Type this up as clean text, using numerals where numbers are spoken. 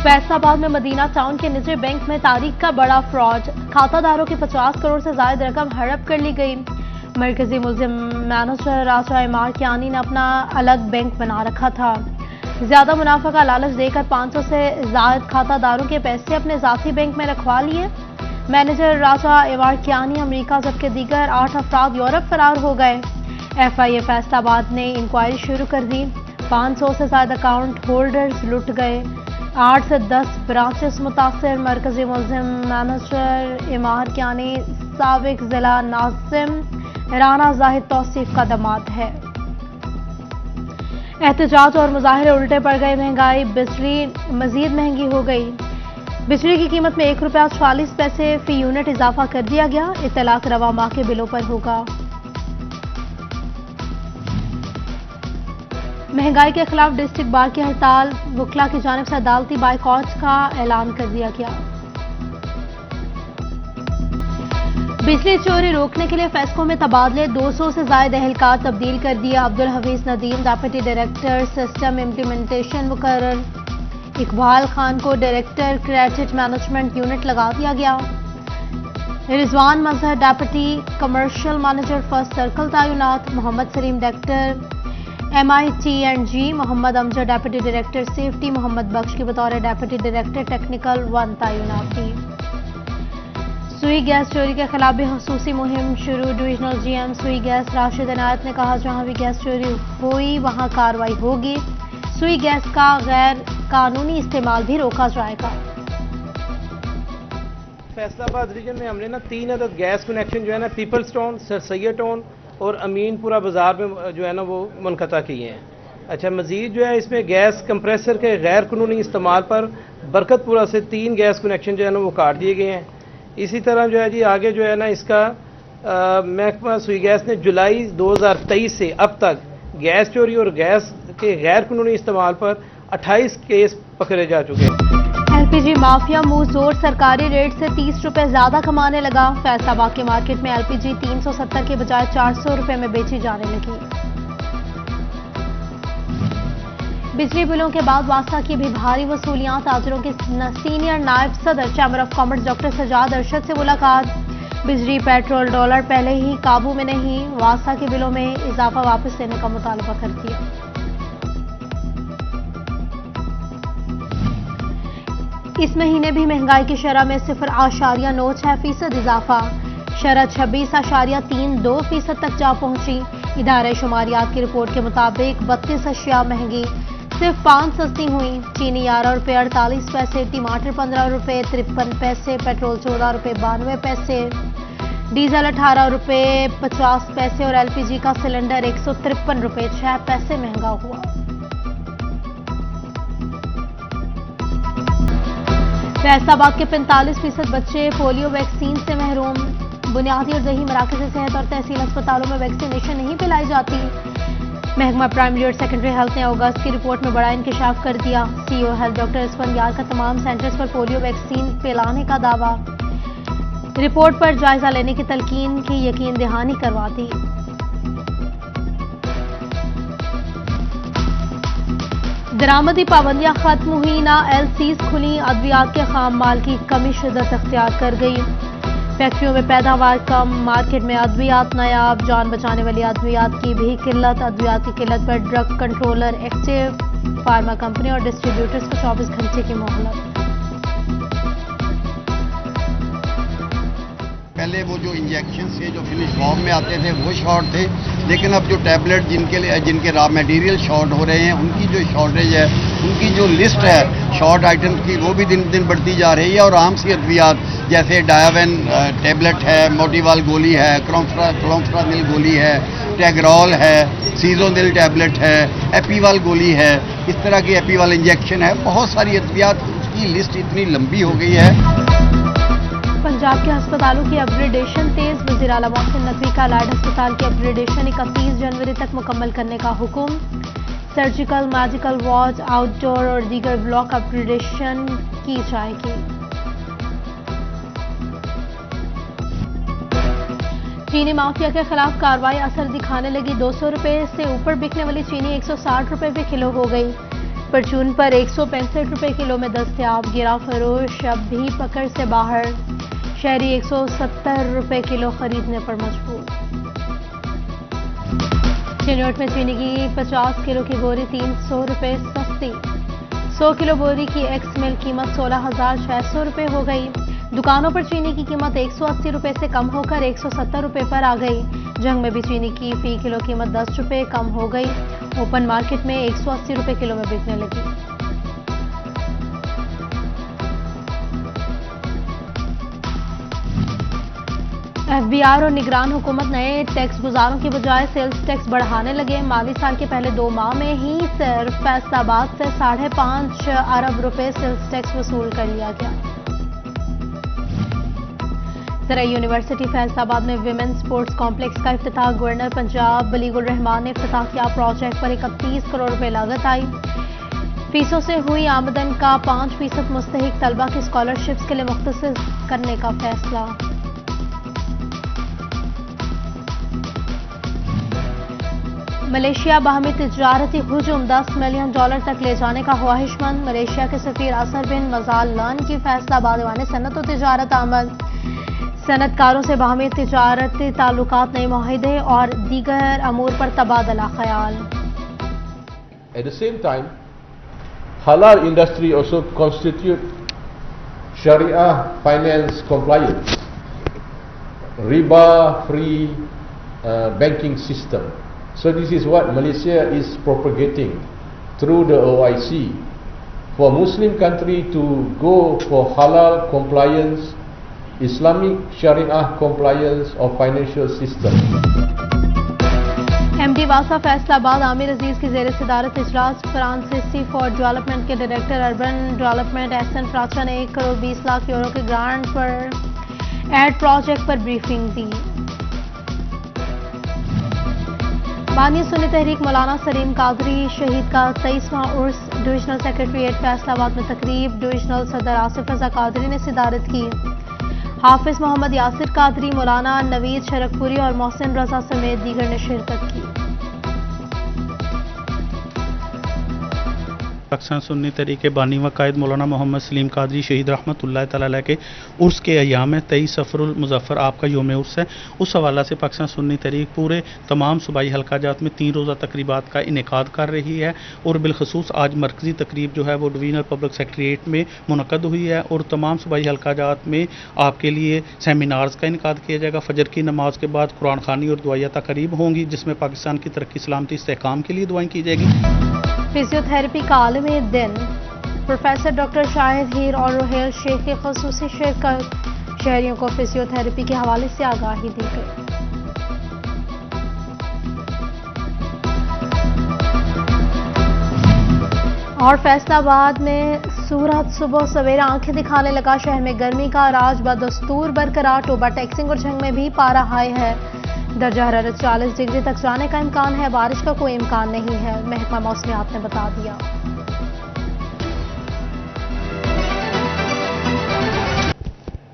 फैसलाबाद में Medina town के निजी बैंक में तारीख का बड़ा फ्रॉड, खातादारों की 50 करोड़ से ज्यादा रकम हड़प कर ली गई। मरकजी मुल्जिम मैनेजर राजा इमार कियानी ने अपना अलग बैंक बना रखा था। ज्यादा मुनाफा का लालच देकर 500 से ज्यादा खातादारों के पैसे अपने जाती बैंक में रखवा लिए। मैनेजर राजा इमार कियानी अमेरिका जबकि दीगर 8 अफराद यूरोप फरार हो गए। FIA फैसलाबाद ने इंक्वायरी शुरू कर दी। 500 से ज्यादा अकाउंट होल्डर्स लुट गए। 8 से 10 ब्रांचेस मुतासर। मरकजी मुल्जिम मैनेजर इमार कियानी साबिक जिला नाजिम राना जाहिद तौसीफ का दामाद है। एहतजाज और मुजाहरे उल्टे पड़ गए। महंगाई, बिजली मजीद महंगी हो गई। बिजली की कीमत में ₹1.40 फी यूनिट इजाफा कर दिया गया। इतलाक रवा माह के बिलों पर होगा। महंगाई के खिलाफ डिस्ट्रिक्ट बार की हड़ताल, वकला की जानिब से अदालती बाइकॉट का ऐलान कर दिया गया। बिजली चोरी रोकने के लिए फैसलों में तबादले, 200 से ज्यादा एहलकार तब्दील कर दिया। Abdul Hafeez Nadeem deputy director system implementation मुकर्रर। इकबाल खान को डायरेक्टर क्रेडिट मैनेजमेंट यूनिट लगा दिया गया। Rizwan Mazhar deputy commercial manager first circle तैनात। Mohammad Salim director MIT&G। Mohammad Amjad deputy director safety. Mohammad Bakhsh की बतौर डिप्टी डायरेक्टर टेक्निकल 1 तैनात थी। सुई गैस चोरी के खिलाफ भी खसूसी मुहिम शुरू। डिविजनल GM सुई गैस राशिद इनायत ने कहा, जहां भी गैस चोरी हुई वहां कार्रवाई होगी। सुई गैस का गैर कानूनी इस्तेमाल भी रोका जाएगा। फैसलाबाद रीजन में हमने 3 अदद गैस कनेक्शन जो है people's town, sir Syed town और अमीनपुरा बाजार में जो है वो मुनक़ता किए हैं। अच्छा, मजीद जो है इसमें गैस कंप्रेसर के गैर कानूनी इस्तेमाल पर बरकतपुरा से 3 गैस कनेक्शन जो है वो काट दिए गए हैं। इसी तरह जो है जी आगे जो है इसका महकमा सुई गैस ने जुलाई 2023 से अब तक गैस चोरी और गैस के गैर कानूनी इस्तेमाल पर 28 केस पकड़े जा चुके हैं। LPG माफिया मुंह जोर सरकारी रेट से ₹30 ज्यादा कमाने लगा। फैसलाबाद के मार्केट में LPG 370 के बजाय ₹400 में बेची जाने लगी। बिजली बिलों के बाद वास्ता की भी भारी वसूलियां। ताजरों के सीनियर नायब सदर chamber of commerce doctor Sajjad Arshad से मुलाकात। बिजली, पेट्रोल, डॉलर पहले ही काबू में नहीं, वास्ता के बिलों में इजाफा वापस लेने का मुतालबा कर दिया। इस महीने भी महंगाई की शरह में 0.96% इजाफा। शरह 26.32% तक जा पहुंची। इदारे शुमारियात की रिपोर्ट के मुताबिक 32 अशिया महंगी, सिर्फ 5 सस्ती हुई। चीनी ₹11.48, टमाटर ₹15.53, पेट्रोल ₹14.92, डीजल ₹18.50 और LPG का सिलेंडर ₹153.06 महंगा हुआ। फैसलाबाद के 45% बच्चे पोलियो वैक्सीन से महरूम। बुनियादी और ज़ही मराकज़ सेहत और तहसील अस्पतालों में वैक्सीनेशन नहीं पिलाई जाती। महकमा प्राइमरी और सेकेंडरी हेल्थ ने अगस्त की रिपोर्ट में बड़ा इंकशाफ कर दिया। CEO हेल्थ डॉक्टर इसफंदियार का तमाम सेंटर्स पर पोलियो वैक्सीन पिलाने का दावा। रिपोर्ट पर जायजा लेने की तलकीन की यकीन दहानी करवा दी। दरामदी पाबंदियां खत्म हुई ना, LCs खुली। अद्वियात के खाम माल की कमी शिद्दत अख्तियार कर गई। फैक्ट्रियों में पैदावार कम, मार्केट में अद्वियात नायाब। जान बचाने वाली अद्वियात की भी किल्लत। अद्वियात की किल्लत पर drug controller active. Pharma company और डिस्ट्रीब्यूटर्स को 24 घंटे की मोहलत। पहले वो जो इंजेक्शन से जो फिनिश फॉर्म में आते थे वो शॉर्ट थे, लेकिन अब जो टैबलेट जिनके रॉ मटेरियल शॉर्ट हो रहे हैं, उनकी जो शॉर्टेज है, उनकी जो लिस्ट है शॉर्ट आइटम्स की, वो भी दिन दिन बढ़ती जा रही है। और आम सी अद्वियात जैसे डायावेन टैबलेट है, मोटिवाल गोली है, क्लोम्फ्रानिल गोली है, टैगरॉल है, सीजोनिल टैबलेट है, एपीवाल गोली है, इस तरह की एपीवाल इंजेक्शन है, बहुत सारी अद्वियात, उसकी लिस्ट इतनी लंबी हो गई है। पंजाब के अस्पतालों की अपग्रेडेशन तेज। वज़ीर आला मोहसिन नकवी का लाइड अस्पताल की अपग्रेडेशन 31 जनवरी तक मुकम्मल करने का हुक्म। सर्जिकल, मेडिकल वार्ड, आउटडोर और दीगर ब्लॉक अपग्रेडेशन की जाएगी। चीनी माफिया के खिलाफ कार्रवाई असर दिखाने लगी। ₹200 से ऊपर बिकने वाली चीनी ₹160 पे किलो हो गई। परचून पर 165 रुपए किलो में दस्तयाब, गिरा फरोश अब भी पकड़ से बाहर, शहरी 170 रुपए किलो खरीदने पर मजबूर। चिन्नौट में चीनी की 50 किलो की बोरी 300 रुपए सस्ती, 100 किलो बोरी की एक्स मिल कीमत 16,600 रुपए हो गई। दुकानों पर चीनी की कीमत 180 रुपए से कम होकर 170 रुपए पर आ गई। जंग में भी चीनी की फी किलो कीमत 10 रुपए कम हो गई, ओपन मार्केट में 180 रुपए किलो में बिकने लगी। एफबीआर और निगरान हुकूमत नए टैक्स गुजारों की बजाय सेल्स टैक्स बढ़ाने लगे। माली साल के पहले 2 माह में ही सिर्फ फैसलाबाद से 5.5 अरब रुपए सेल्स टैक्स वसूल कर लिया गया। सराय यूनिवर्सिटी फैसलाबाद में विमेन स्पोर्ट्स कॉम्प्लेक्स का इफ्तिताह गवर्नर पंजाब बलीगुर रहमान ने इफ्तिताह किया। प्रोजेक्ट पर 31 करोड़ रुपए लागत आई। फीसों से हुई आमदन का 5% मुस्तहिक तलबा की स्कॉलरशिप्स के लिए मुख्तसर करने का फैसला। मलेशिया बाहमी तिजारती हुजूम $10 मिलियन तक ले जाने का ख्वाहिशमंद। मलेशिया के सफीर असर बिन मजाल लन की फैसलाबाद वाने सनत और तिजारत आमद, सनतकारों से बाहमी तिजारती ताल्लुकात, नए मुआहदे और दीगर अमूर पर तबादला ख्याल। At the same time, halal industry also constitute Sharia finance compliance, riba-free banking system. So this is what Malaysia is propagating through the OIC. For Muslim country to go for halal compliance, Islamic Sharia compliance of financial system. MD वासा फैसलाबाद आमिर अजीज की जेर सदारत इजलास। फ्रांसीसी for development के director urban development Ehsan फ्राचा ने 1 crore 20 lakh euro के ग्रांट पर एड प्रोजेक्ट पर ब्रीफिंग दी। बानी सुन्नी तहरीक मौलाना सलीम कादरी शहीद का 23वां उर्स। डिविजनल सेक्रेटरीट फैसलाबाद में तकरीब, डिविजनल सदर आसिफ रजा कादरी ने सिदारत की। हाफिज मोहम्मद यासिर कादरी, मौलाना नवीद शरकपुरी और मोहसिन रजा समेत दीगर ने शिरकत की। पाकिस्तान सुन्नी तहरीक बानी व कायद मौलाना मोहम्मद सलीम कादरी शहीद रहमतुल्लाह तआला अलैह के उर्स के अय्याम में 23 सफरुल मुज़फ़्फ़र आपका यौम उर्स है। उस हवाला से पाकिस्तान सुन्नी तहरीक पूरे तमाम सूबाई हल्का जात में 3 रोज़ा तकरीबात का इनेकाद कर रही है और बिलखसूस आज मरकज़ी तकरीब जो है वो डिवीजनल पब्लिक सेक्रेटरीट में मुनक़द हुई है और तमाम सूबाई हल्का जात में आपके लिए सेमिनार्स का इनेकाद किया जाएगा। फजर की नमाज के बाद कुरान खानी और दुआया तकरीब होंगी जिसमें पाकिस्तान की तरक्की सलामती इस्तेहकाम के लिए दुआएं की जाएगी। फिजियोथेरेपी का आलमी दिन, प्रोफेसर डॉक्टर शाहिद हीर और रोहेल शेख की ख़ुसूसी शिरकत। शहरियों को फिजियोथेरेपी के हवाले से आगाही दी गई। और फैसलाबाद में सूरज सुबह सवेरे आंखें दिखाने लगा। शहर में गर्मी का राज बदस्तूर बरकरार। टोबा टैक्सिंग और झंग में भी पारा हाई है। दर्जा हरारत 40 डिग्री तक जाने का इम्कान है। बारिश का कोई इम्कान नहीं है, महकमा मौसमियात ने बता दिया।